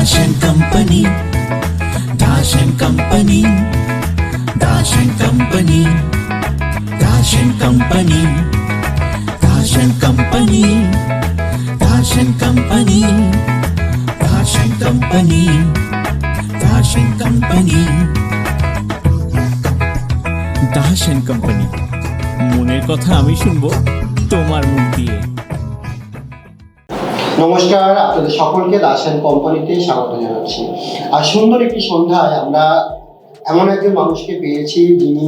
Dash and Company, Dash and Company, Dash and Company, Dash and Company, Dash and Company, Dash and Company, Dash and Company, Dash and Company, Dash and Company, মনের কথা আমি শুনবো তোমার মুখ দিয়ে। নমস্কার, আপনাদের সকলকে দাস অ্যান্ড কোম্পানিতে স্বাগত জানাচ্ছি। আর সুন্দর একটি সন্ধ্যায় আমরা এমন একজন মানুষকে পেয়েছি যিনি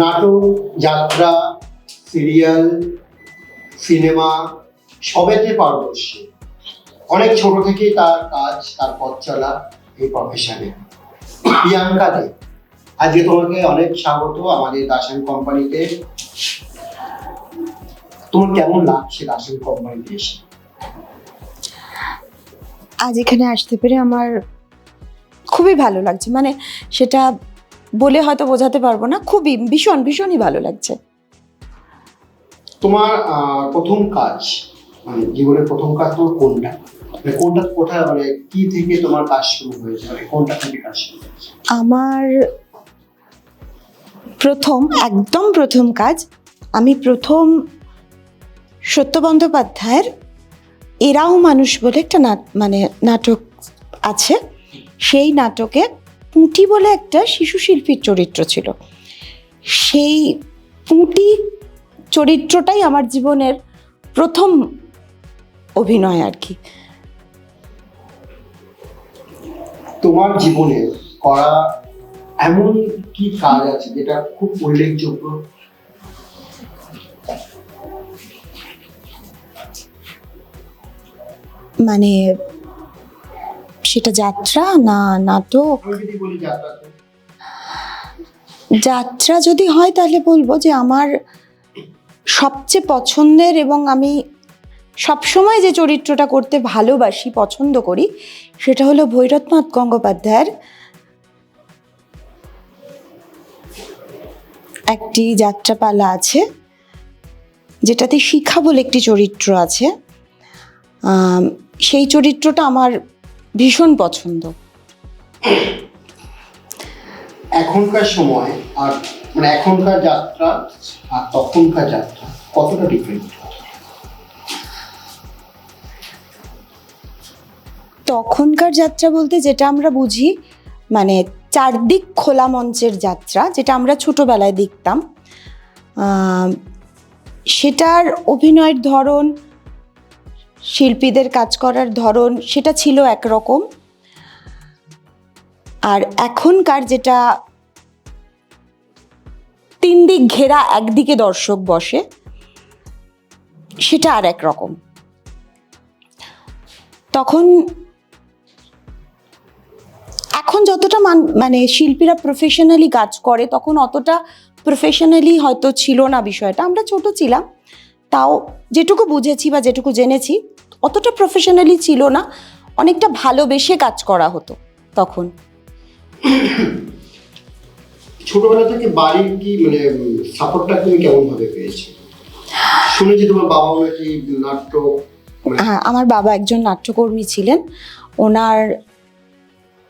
নাটক, যাত্রা, সিরিয়াল, সিনেমা সবেতে পারদর্শী। অনেক ছোট থেকেই তার কাজ, তার পথ চলা এই প্রফেশনে। প্রিয়াঙ্কা দে, আজকে তোমাকে অনেক স্বাগত আমাদের দাস অ্যান্ড কোম্পানিতে। তোমার কেমন লাগছে দাস অ্যান্ড কোম্পানিতে এসে? আজ এখানে আসতে পেরে আমার খুবই ভালো লাগছে, মানে সেটা বলে হয়তো বোঝাতে পারবো না, খুবই ভীষণই ভালো লাগছে। তোমার প্রথম কাজ, মানে জীবনের প্রথম কাজ তোমার কোনটা? মানে কোথায়, মানে কি থেকে তোমার কাজ শুরু হয়েছে, মানে কোনটা থেকে কাজ শুরু হয়েছে? আমার একদম প্রথম কাজ, আমি প্রথম সত্য বন্দ্যোপাধ্যায়ের এরাও মানুষ বলে একটা নাটক আছে, সেই নাটকে পুঁটি বলে একটা শিশু শিল্পীর চরিত্র ছিল। সেই পুঁটি চরিত্রটাই আমার জীবনের প্রথম অভিনয় আর কি। তোমার জীবনে করা এমন কি কাজ আছে যেটা খুব উল্লেখযোগ্য? মানে সেটা যাত্রা না নাটক? যাত্রা যদি হয় তাহলে বলবো যে আমার সবচেয়ে পছন্দের এবং আমি সবসময় যে চরিত্রটা করতে ভালোবাসি, পছন্দ করি, সেটা হলো ভৈরবনাথ গঙ্গোপাধ্যায়ের একটি যাত্রাপালা আছে, যেটাতে শিখা বলে একটি চরিত্র আছে। সেই চরিত্রটা আমার ভীষণ পছন্দ। এখনকার সময় আর মানে এখনকার যাত্রা আর তখনকার যাত্রা কতটা ডিফারেন্ট? তখনকার যাত্রা বলতে যেটা আমরা বুঝি, মানে চারদিক খোলা মঞ্চের যাত্রা, যেটা আমরা ছোটবেলায় দেখতাম, সেটার অভিনয়ের ধরন, শিল্পীদের কাজ করার ধরন, সেটা ছিল একরকম। আর এখনকার যেটা তিন দিক ঘেরা, একদিকে দর্শক বসে, সেটা আর একরকম। এখন যতটা মানে শিল্পীরা প্রফেশনালি কাজ করে, তখন অতটা প্রফেশনালি হয়তো ছিল না বিষয়টা। আমরা ছোট ছিলাম, তাও যেটুকু বুঝেছি বা যেটুকু জেনেছি, অতটা প্রফেশনালি ছিল না, অনেকটা ভালোবেসে কাজ করা হতো তখন। ছোটবেলা থেকে বাড়ির কি মানে সাপোর্টটা তুমি কেমন ভাবে পেয়েছো? শুনেছি তোমার বাবা নাকি নাট্য। হ্যাঁ, আমার বাবা একজন নাট্যকর্মী ছিলেন, ওনার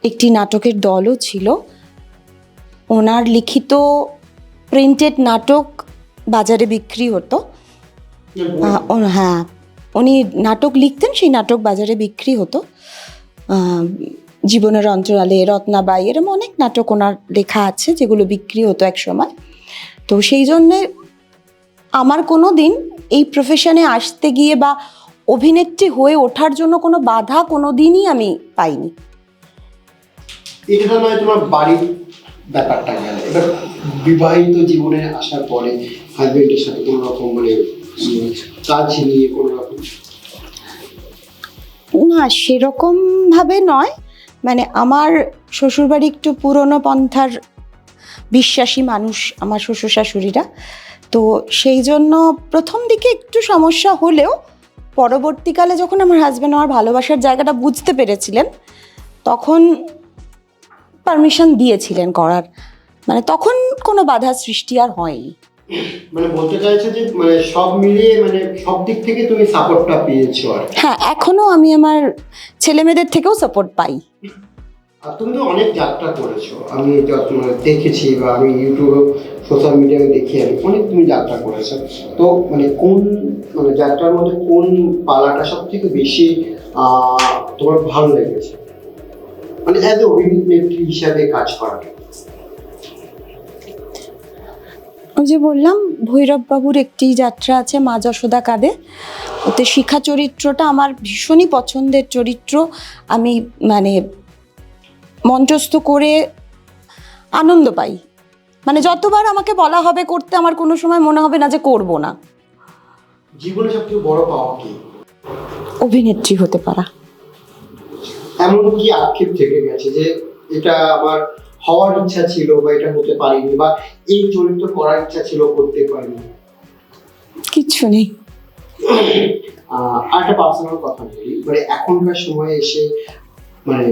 একটি নাটকের দলও ছিল। ওনার লিখিত প্রিন্টেড নাটক বাজারে বিক্রি হতো। হ্যাঁ, উনি নাটক লিখতেন, সেই নাটক বাজারে বিক্রি হতো। জীবনের অন্তরালে, রত্নাবাই, এরম অনেক নাটক ওনার লেখা আছে যেগুলো বিক্রি হতো এক সময়। তো সেই জন্যে আমার কোনো দিন এই প্রফেশনে আসতে গিয়ে বা অভিনেত্রী হয়ে ওঠার জন্য কোনো বাধা কোনো দিনই আমি পাইনি। এটা নয় তোমার বাড়ির ব্যাপারটা গেল, এবার বিবাহিত জীবনে আসার পরে হাজবেন্ডের সাথে কোনো রকম মানে কাজ নিয়ে কোনো রকম? না, সেরকম ভাবে নয়, মানে আমার শ্বশুরবাড়ি একটু পুরনো পন্থার বিশ্বাসী মানুষ, আমার শ্বশুর শাশুড়িরা। তো সেই জন্য প্রথম দিকে একটু সমস্যা হলেও পরবর্তীকালে যখন আমার হাজব্যান্ড আমার ভালোবাসার জায়গাটা বুঝতে পেরেছিলেন, তখন পারমিশন দিয়েছিলেন করার, মানে তখন কোনো বাধা সৃষ্টি আর হয়নি। মানে বলতে চাইছো যে মানে সব মিলিয়ে মানে সব দিক থেকে তুমি সাপোর্টটা পেয়েছো আর কি। হ্যাঁ, এখনো আমি আমার ছেলেমেয়েদের থেকেও সাপোর্ট পাই। আর তুমি তো অনেক যাত্রা করেছো, আমি যত মানে দেখেছি বা আমি ইউটিউব সোশ্যাল মিডিয়ায় দেখি, আমি অনেক তুমি যাত্রা করেছো। তো মানে কোন মানে যাত্রার মধ্যে কোন পালাটা সব থেকে বেশি তোমার ভালো লেগেছে, মানে অ্যাজ এ অভিনেত্রী হিসাবে কাজ করাটা? ওই যে বললাম, ভৈরব বাবুর একটি যাত্রা আছে মা যশোদা কাঁদে, ওতে শিখা চরিত্রটা আমার ভীষণই পছন্দের চরিত্র। আমি মানে মঞ্চস্থ করে আনন্দ পাই, মানে যতবার আমাকে বলা হবে করতে আমার কোনো সময় মনে হবে না যে করব না। জীবনে সবচেয়ে বড় পাওয়া কি? অভিনেত্রী হতে পারা। এমন কি আক্ষেপ থেকে গেছে যে এটা আমার হওয়ার ইচ্ছা ছিল বা এটা হতে পারিনি, বা এই চরিত্র করার ইচ্ছা ছিল করতে পারিনি? কিচ্ছু নেই। আর একটা পার্সোনাল কথা বলি, মানে এখনকার সময়ে এসে মানে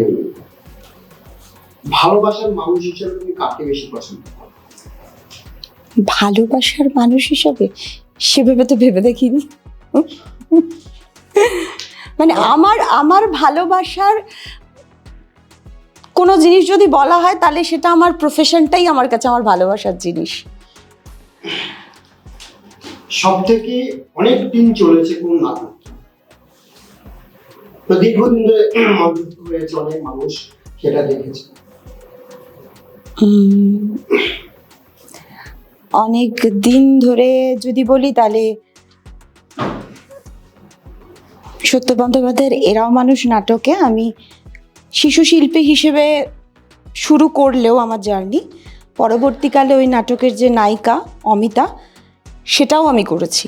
ভালোবাসার মানুষ হিসেবে তুমি কাকে বেশি পছন্দ করো? ভালোবাসার মানুষ হিসাবে সেভাবে তো ভেবে দেখিনি। মানে আমার ভালোবাসার কোনো জিনিস যদি বলা হয় তাহলে সেটা আমার প্রফেশনটাই আমার কাছে আমার ভালোবাসার জিনিস। সব থেকে অনেক দিন চলেছে কোন নাটক, তো দীর্ঘদিন ধরে মঞ্চস্থ হয়েছে, অনেক মানুষ সেটা দেখেছে। অনেক দিন ধরে যদি বলি তাহলে সত্য বন্দ্যোপাধ্যায়ের এরাও মানুষ নাটকে আমি শিশু শিল্পী হিসেবে শুরু করলেও আমার জার্নি, পরবর্তীকালে ওই নাটকের যে নায়িকা অমিতা, সেটাও আমি করেছি।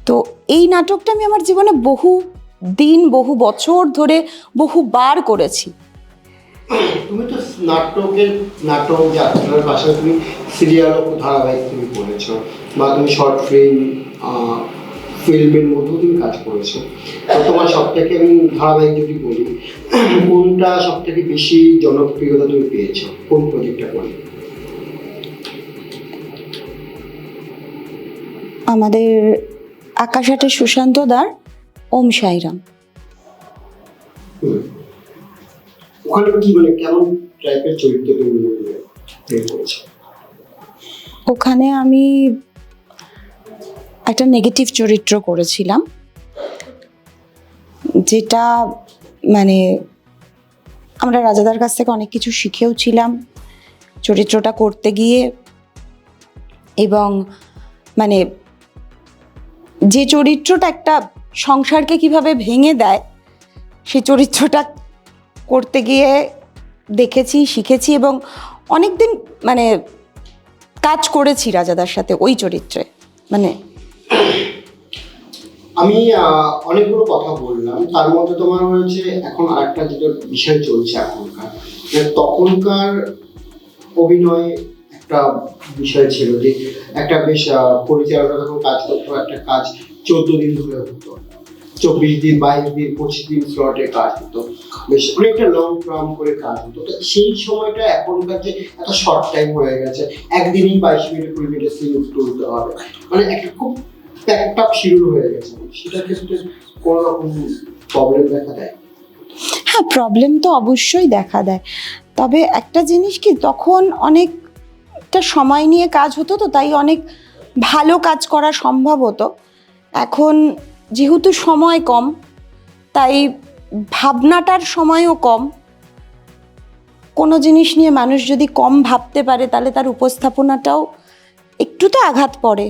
তো এই নাটকটা আমি আমার জীবনে বহু দিন বহু বছর ধরে বহুবার করেছি। তুমি তো নাটক যাত্রার পাশাপাশি তুমি সিরিয়াল ও ধারাবাহিক তুমি করেছো, বা তুমি শর্ট ফিল্মের মধ্যেও তুমি কাজ করেছো। তো তোমার সব থেকে আমি ধারাবাহিক যদি বলি, কোনটা সব থেকে বেশি জনপ্রিয়তা তুমি পেয়েছো, কোন প্রজেক্টটা করে? আমাদের আকাশহাটের সুশান্ত দার ওম সাইরাম। ওখানে কি মানে কেমন টাইপের চরিত্র তুমি প্লে করেছো? ওখানে আমি একটা নেগেটিভ চরিত্র করেছিলাম, যেটা মানে আমরা রাজাদার কাছ থেকে অনেক কিছু শিখেও ছিলাম চরিত্রটা করতে গিয়ে। এবং মানে যে চরিত্রটা একটা সংসারকে কিভাবে ভেঙে দেয়, সেই চরিত্রটা করতে গিয়ে দেখেছি, শিখেছি এবং অনেক দিন মানে কাজ করেছি রাজাদার সাথে ওই চরিত্রে। মানে আমি অনেকগুলো কথা বললাম, তার মধ্যে তোমার হয়েছে এখন আরেকটা যেটা বিষয় চলছে এখনকার, তখনকার অভিনয় একটা বিষয় ছিল যে একটা বেশ পরিচালকরা যখন কাজ করতো, একটা কাজ 14 দিন ধরে হতো, 24 দিন 22 দিন 25 দিন স্লটে কাজ হতো, বেশ অনেকটা লং টার্ম করে কাজ হতো। তো সেই সময়টা এখনকার যে এত শর্ট টাইম হয়ে গেছে, একদিনই 22 মিনিট 20 মিনিটের সিন তুলতে হবে, মানে একটা খুব প্যাকড আপ শিডিউল হয়ে গেছে। সেটার ক্ষেত্রে কোনো রকম প্রবলেম দেখা দেয়? হ্যাঁ, প্রবলেম তো অবশ্যই দেখা দেয়, তবে একটা জিনিস কি, তখন অনেকটা সময় নিয়ে কাজ হতো, তো তাই অনেক ভালো কাজ করা সম্ভব হতো। এখন যেহেতু সময় কম, তাই ভাবনাটার সময়ও কম। কোনো জিনিস নিয়ে মানুষ যদি কম ভাবতে পারে তাহলে তার উপস্থাপনাটাও একটু তো আঘাত পড়ে।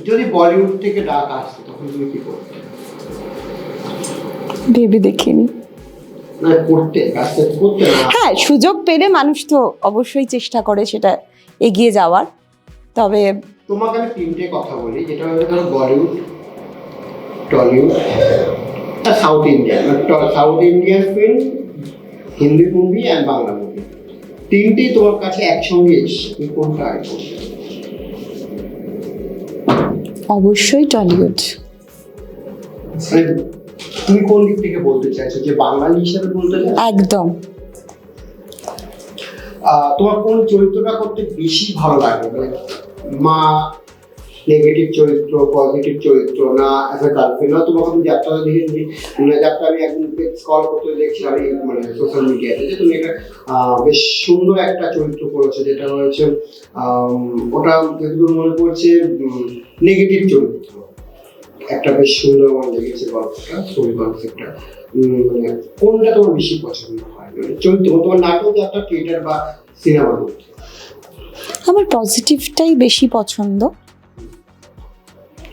যদি বলিউড থেকে ডাক আসতো তখন তুমি কি করতে? ভেবে দেখিনি। না করতে, কাজটা করতে না? হ্যাঁ, সুযোগ পেলে মানুষ তো অবশ্যই চেষ্টা করে সেটা এগিয়ে যাওয়ার। তবে তোমাকে আমি তিনটে কথা বলি, যেটা হচ্ছে ধরো বলিউড, টলিউড আর south Indian. South Indian film, Hindi movie আর বাংলা মুভি, তিনটেই তোমার কাছে একসঙ্গে এসছে, তুমি কোনটা আগে করবে? অবশ্যই টলিউড। মানে তুমি কোন দিক থেকে বলতে চাইছো, যে বাঙালি হিসেবে বলতে চাইছো? একদম। তোমার কোন চরিত্রটা করতে বেশি ভালো লাগে, মানে মা, নেগেটিভ চরিত্র, পজিটিভ চরিত্র, না অ্যাজ এ গার্লফ্রেন্ড, না তোমাকে তুমি যাত্রা দেখেছি, যাত্রা আমি একদিন স্কল করতে দেখছিলাম এই মানে সোশ্যাল মিডিয়াতে, যে তুমি একটা বেশ সুন্দর একটা চরিত্র করেছো, যেটা হয়েছে ওটা যেগুলো মনে পড়ছে নেগেটিভ চরিত্র, একটা বেশ সুন্দর আমার লেগেছে গল্পটা, স্টোরি কনসেপ্টটা। মানে কোনটা তোমার বেশি পছন্দ হয়, মানে চরিত্র, তোমার নাটক, যাত্রা, থিয়েটার বা সিনেমার মধ্যে? আমার পজিটিভটাই বেশি পছন্দ।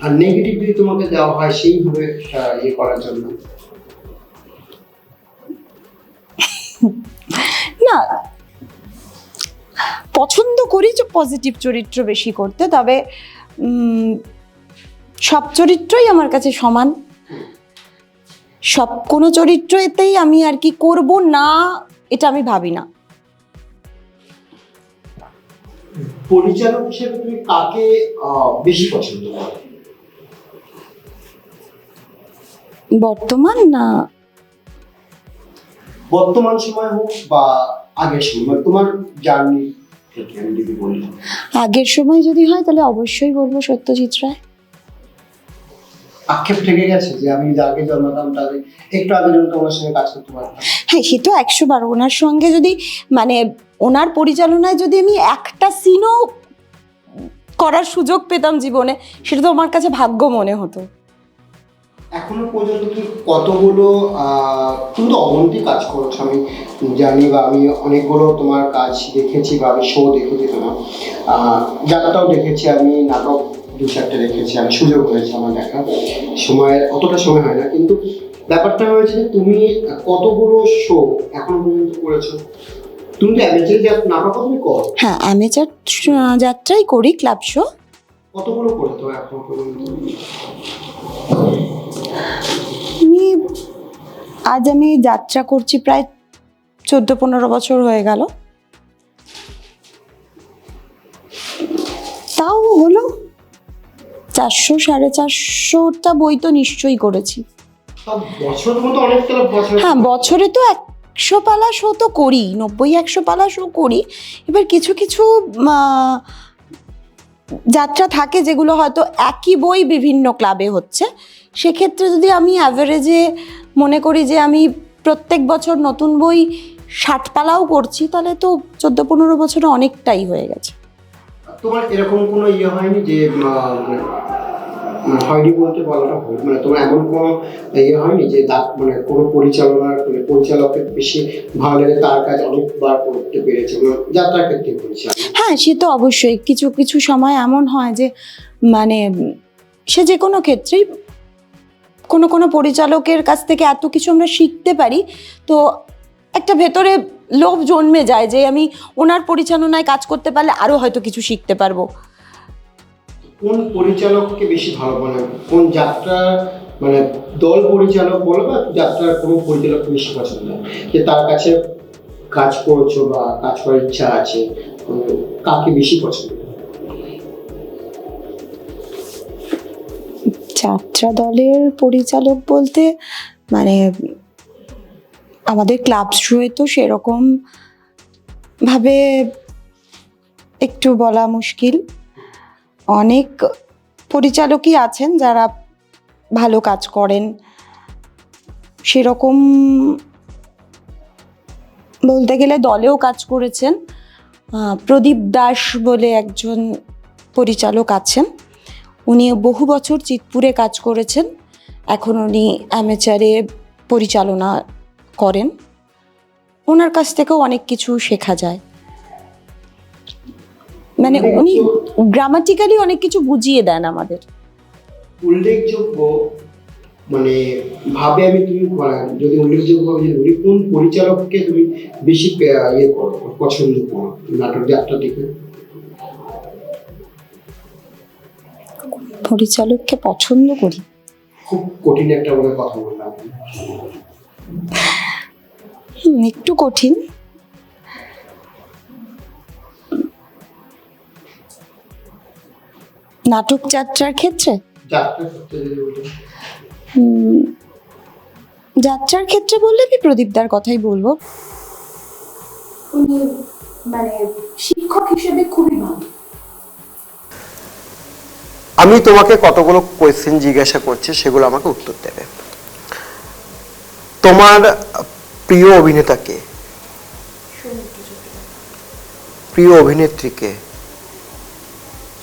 আর নেগেটিভ যদি তোমাকে দেওয়া হয় সেইভাবে ইয়ে করার জন্য? না, পছন্দ করি যে পজিটিভ চরিত্র বেশি করতে, তবে সব চরিত্রই আমার কাছে সমান। কোনো চরিত্র এতেই আমি আর কি করব না, এটা আমি ভাবি না। পরিচালক হিসেবে তুমি কাকে বেশি পছন্দ করো? বর্তমান না, বর্তমান সময় হোক বা আগের সময়, তোমার জার্নি থেকে আমি যদি বলি। আগের সময় যদি হয় তাহলে অবশ্যই বলবো সত্যজিৎ রায়। আক্ষেপ থেকে গেছে যে আমি যাকে জন্মাতাম তাদের একটু আগে জন্য তোমার সঙ্গে কাজ করতে পারতাম? হ্যাঁ, সে তো 100 বার। ওনার সঙ্গে যদি মানে ওনার পরিচালনায় যদি আমি একটা সিনও করার সুযোগ পেতাম জীবনে, সেটা তো আমার কাছে ভাগ্য মনে হতো। এখনো পর্যন্ত তুমি কতগুলো তুমি তো অবন্তি কাজ করছো আমি জানি, বা আমি অনেকগুলো তোমার কাজ দেখেছি, বা আমি শো দেখেছি তোমার, যাত্রাও দেখেছি, আমি নাটক 2-4টে দেখেছি, আমি সুযোগ হয়েছে আমার দেখা, অতটা সময় হয় না, কিন্তু ব্যাপারটা হয়েছে যে তুমি কতগুলো শো এখনো পর্যন্ত করেছো। তুমি তো অ্যামেচার নাটক তুমি করো? হ্যাঁ, অ্যামেচার যাত্রাই করি, ক্লাব শো। কতগুলো করে তো এখনো পর্যন্ত? আমি যাত্রা করছি প্রায় 14-15 বছর হয়ে গেল, তাও হলো 400-450টা বই তো নিশ্চয়ই করেছি। হ্যাঁ, বছরে তো 100 পালা শো তো করি, 90-100 পালা শো করি। এবার কিছু কিছু যাত্রা থাকে যেগুলো হয়তো একই বই বিভিন্ন ক্লাবে হচ্ছে, সেক্ষেত্রে যদি আমি অ্যাভারেজে মনে করি যে আমি প্রত্যেক বছর নতুন বই 60 পালাও করছি, তাহলে তো 14-15 বছরে অনেকটাই হয়ে গেছে। তোমার এরকম কোনো ইয়ে হয়নি যে হয়নি বলতে বলাটা ভুল, মানে তোমার এমন কোনো ইয়ে হয়নি যে মানে কোনো পরিচালকের বেশি ভালো লাগে, তার কাজ অনেকবার করতে পেরেছে, যাত্রার ক্ষেত্রে বলছি? হ্যাঁ, সে তো অবশ্যই। কিছু কিছু সময় এমন হয় যে মানে সে যে কোনো ক্ষেত্রেই কোনো পরিচালকের কাছ থেকে এত কিছু আমরা শিখতে পারি, তো একটা ভেতরে লোভ জন্মে যায় যে আমি ওনার পরিচালনায় কাজ করতে পারলে আরো হয়তো কিছু শিখতে পারবো। কোন পরিচালককে বেশি ভালো, মানে কোন যাত্রা, মানে দল পরিচালক বলো বা যাত্রার কোনো পরিচালক বেশি পছন্দ, যে তার কাছে কাজ করছো বা কাজ করার ইচ্ছা আছে, কাকে বেশি পছন্দ? যাত্রা দলের পরিচালক বলতে মানে আমাদের ক্লাব শোয়ে তো সেরকম ভাবে একটু বলা মুশকিল। অনেক পরিচালকই আছেন যারা ভালো কাজ করেন, সেরকম বলতে গেলে দলেও কাজ করেছেন। প্রদীপ দাস বলে একজন পরিচালক আছেন, উনি বহু বছর চিতপুরে কাজ করেছেন, এখন উনি অ্যামেচারে পরিচালনা করেন। ওনার কাছ থেকেও অনেক কিছু শেখা যায়, মানে উনি গ্রামাটিক্যালি অনেক কিছু বুঝিয়ে দেন আমাদের। উল্লেখযোগ্য মানে ভাবে আমি তুমি যদি উল্লেখযোগ্য ভাবে বলি, কোন পরিচালককে তুমি বেশি ইয়ে করো, পছন্দ করো নাটক যাত্রা থেকে? পরিচালককে পছন্দ করি? খুব কঠিন একটা বলে কথা বললাম। একটু কঠিন। নাটক যাত্রার ক্ষেত্রে যাত্রার ক্ষেত্রে বললে আমি প্রদীপদার কথাই বলবো। উনি মানে শিক্ষক হিসেবে খুবই ভালো। আমি তোমাকে কতগুলো কোয়েশ্চেন জিজ্ঞাসা করছি, সেগুলো আমাকে উত্তর দেবে। তোমার প্রিয় অভিনেতা কে? সৌমিত্র চট্টোপাধ্যায়। প্রিয় অভিনেত্রী কে?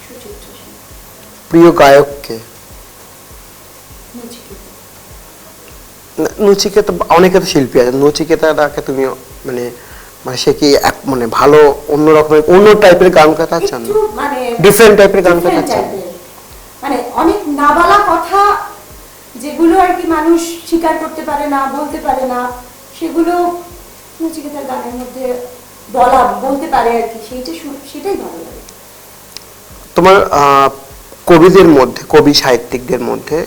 সুচিত্রা সেন। প্রিয় গায়ক কে? নচিকেতা। নচিকেতা, অনেকে তো শিল্পী আছে, নচিকেতাটাকে তুমি মানে মানে সে কি মানে ভালো অন্য রকমের অন্য টাইপের গান গাইতে চান? একটু মানে ডিফারেন্ট টাইপের গান different গাইতে চান? type এর। মানে অনেক না বলা কথা যেগুলো আর কি মানুষ স্বীকার করতে পারে না, বলতে পারে না, সেগুলো নচিকেতার গানের মধ্যে বলতে পারে আর কি, সেটাই ভালো লাগে। তোমার কবিদের মধ্যে, কবি সাহিত্যিকদের মধ্যে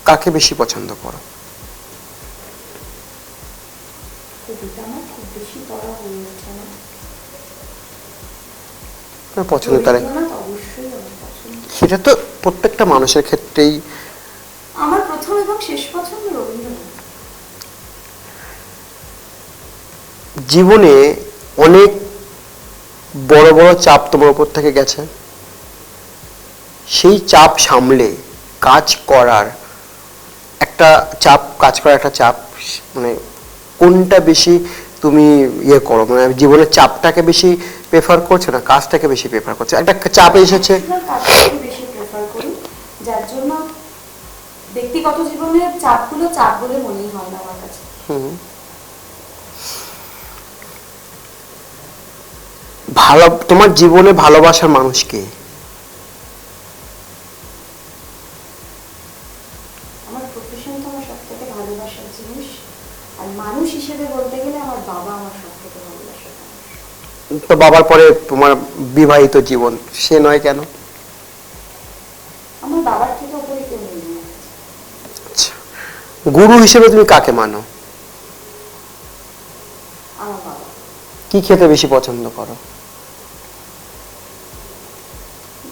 কাকে বেশি পছন্দ করো? কবিতা আমার খুব বেশি পড়া হয়ে ওঠে না। তোমার পছন্দ তারা রবীন্দ্রনাথ অবশ্যই আমার পছন্দ। সেটা তো প্রত্যেকটা মানুষের ক্ষেত্রেই। আমার প্রথম এবং শেষ পছন্দ রবীন্দ্রনাথ। জীবনে অনেক বড় বড় চাপ তোমার উপর থেকে গেছে, সেই চাপ সামলে কাজ করার একটা চাপ, মানে কোনটা বেশি তুমি ইয়ে করো, মানে জীবনের চাপটাকে বেশি প্রেফার করছো না কাজটাকে বেশি প্রেফার করছো? একটা চাপ এসেছে, কাজটাকে বেশি প্রেফার করি, যার জন্য ব্যক্তিগত জীবনের চাপগুলো চাপ বলে মনেই হয় না আমার কাছে। তোমার জীবনে ভালোবাসার মানুষ কে? আমার প্রফেশন তো আমার সবথেকে ভালোবাসার জিনিস, আর মানুষ হিসেবে বলতে গেলে আমার বাবা আমার সবথেকে ভালোবাসার মানুষ। তো বাবার পরে তোমার বিবাহিত জীবন, সে নয় কেন? আমার বাবার থেকে উপরে কেউ নেই আমার কাছে। আচ্ছা, গুরু হিসেবে তুমি কাকে মানো? আমার বাবা। কি খেতে বেশি পছন্দ করো?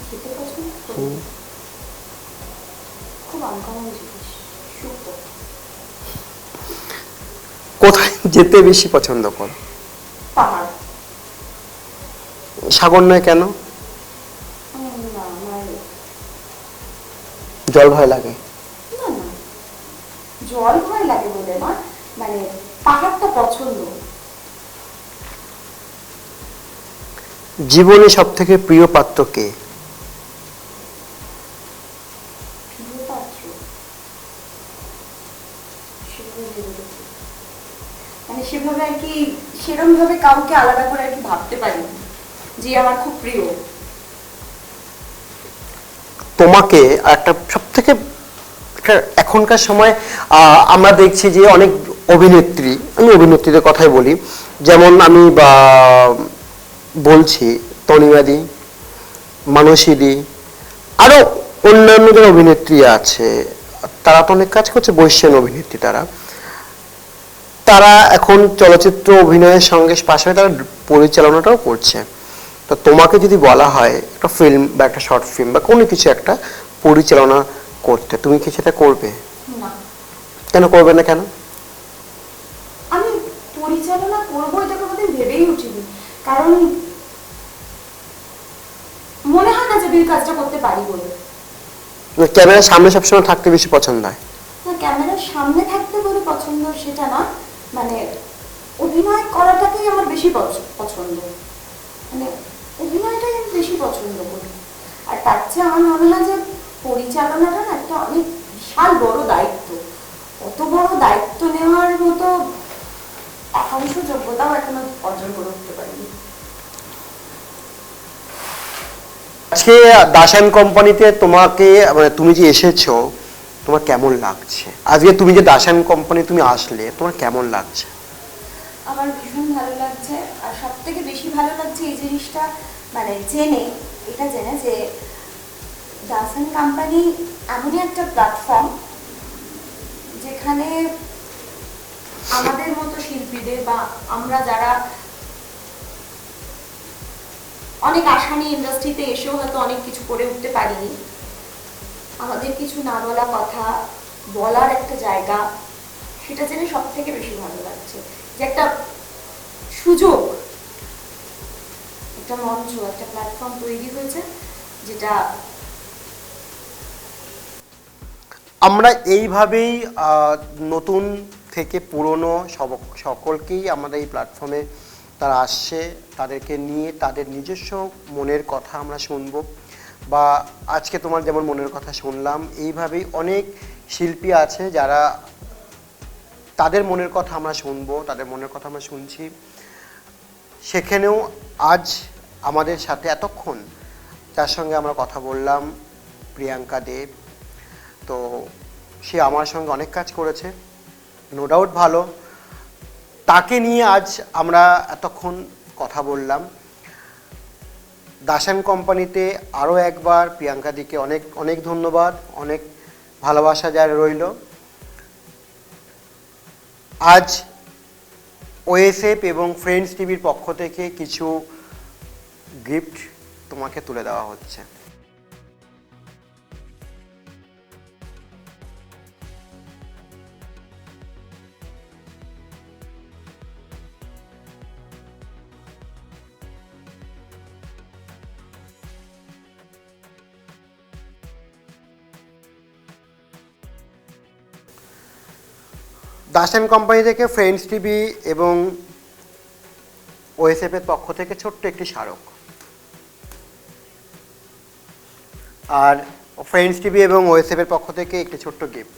খেতে পছন্দ করি? খুব আনকমন জিনিস, শুক্তো। কোথায় যেতে বেশি পছন্দ করো? পাহাড়। সাগর নয় কেন? না, আমার জল ভয় লাগে? না না, জল ভয় লাগে বলে না, মানে পাহাড়টা পছন্দ। জীবনে সব থেকে প্রিয় পাত্র কে? প্রিয় পাত্র মানে সেভাবে আর কি, সেরকম ভাবে কাউকে আলাদা করে আর কি ভাবতে পারি না যে আমার খুব প্রিয়। তোমাকে একটা সব থেকে এখনকার সময় আমরা দেখছি যে অনেক অভিনেত্রী, আমি অভিনেত্রীদের কথাই বলি, যেমন আমি বলছি তনিমাদি, মানসীদি, আরো অন্যান্য যে অভিনেত্রী আছে, তারা তো অনেক কাজ করছে, বৈশ্যান অভিনেত্রী, তারা এখন চলচ্চিত্র অভিনয়ের সঙ্গে পাশাপাশি তারা পরিচালনাটাও করছে। তো তোমাকে যদি বলা হয় একটা ফিল্ম বা একটা শর্ট ফিল্ম বা কোনো কিছু একটা পরিচালনা করতে, তুমি কি সেটা করবে? না। কেন করবে না? কেন? আমি পরিচালনা করবো এটা কোনোদিন ভেবেই উঠিনি, কারণ মনে হয় না যে আমি কাজটা করতে পারি বলে। ক্যামেরার সামনে সবসময় থাকতে বেশি পছন্দ হয়? না, ক্যামেরার সামনে থাকতে বলে পছন্দ সেটা না, মানে অভিনয় করাটাকেই আমার বেশি পছন্দ, মানে অভিনয়টাই আমি বেশি পছন্দ করি। আর তার চেয়ে আমার মনে হয় যে পরিচালনাটা না একটা অনেক বিশাল বড় দায়িত্ব, অত বড় দায়িত্ব নেওয়ার মতো একাংশ যোগ্যতাও এখনো অর্জন করে উঠতে পারিনি। আজকে দাসান কোম্পানিতে তোমাকে, মানে তুমি যে এসেছো, তোমার কেমন লাগছে? আজকে তুমি যে দাসান কোম্পানি তুমি আসলে, তোমার কেমন লাগছে? আমার ভীষণ ভালো লাগছে, আর সব থেকে বেশি ভালো লাগছে এই জিনিসটা মানে জেনে যে দাসান কোম্পানি এমনই একটা প্ল্যাটফর্ম যেখানে আমাদের মতো শিল্পীদের বা আমরা যারা অনেক আশা নিয়ে ইন্ডাস্ট্রিতে এসেও হয়তো অনেক কিছু করে উঠতে পারিনি, আমাদের কিছু না বলা কথা বলার একটা জায়গা, সেটা জেনে সব থেকে বেশি ভালো লাগছে যে একটা সুযোগ, একটা মঞ্চ, একটা প্ল্যাটফর্ম তৈরি হয়েছে যেটা আমরা এইভাবেই নতুন থেকে পুরনো সকলকেই আমাদের এই প্ল্যাটফর্মে তারা আসছে, তাদেরকে নিয়ে তাদের নিজস্ব মনের কথা আমরা শুনবো, বা আজকে তোমার যেমন মনের কথা শুনলাম, এইভাবেই অনেক শিল্পী আছে যারা তাদের মনের কথা আমরা শুনবো, তাদের মনের কথা আমরা শুনছি। সেখানেও আজ আমাদের সাথে এতক্ষণ যার সঙ্গে আমরা কথা বললাম, প্রিয়াঙ্কা দেব, তো সে আমার সঙ্গে অনেক কাজ করেছে, নো ডাউট ভালো। তাকে নিয়ে আজ আমরা এতক্ষণ কথা বললাম। দাস অ্যান্ড কোম্পানিতে আরও একবার প্রিয়াঙ্কা দিকে অনেক অনেক ধন্যবাদ, অনেক ভালোবাসা যার রইল। আজ ওএসএফ এবং ফ্রেন্ডস টিভির পক্ষ থেকে কিছু গিফট তোমাকে তুলে দেওয়া হচ্ছে। দাস অ্যান্ড কোম্পানি থেকে ফ্রেন্ডস টিভি এবং ওএসএফের পক্ষ থেকে ছোট্ট একটি স্মারক, আর ফ্রেন্ডস টিভি এবং ওএসএফের পক্ষ থেকে একটি ছোট্ট গিফট।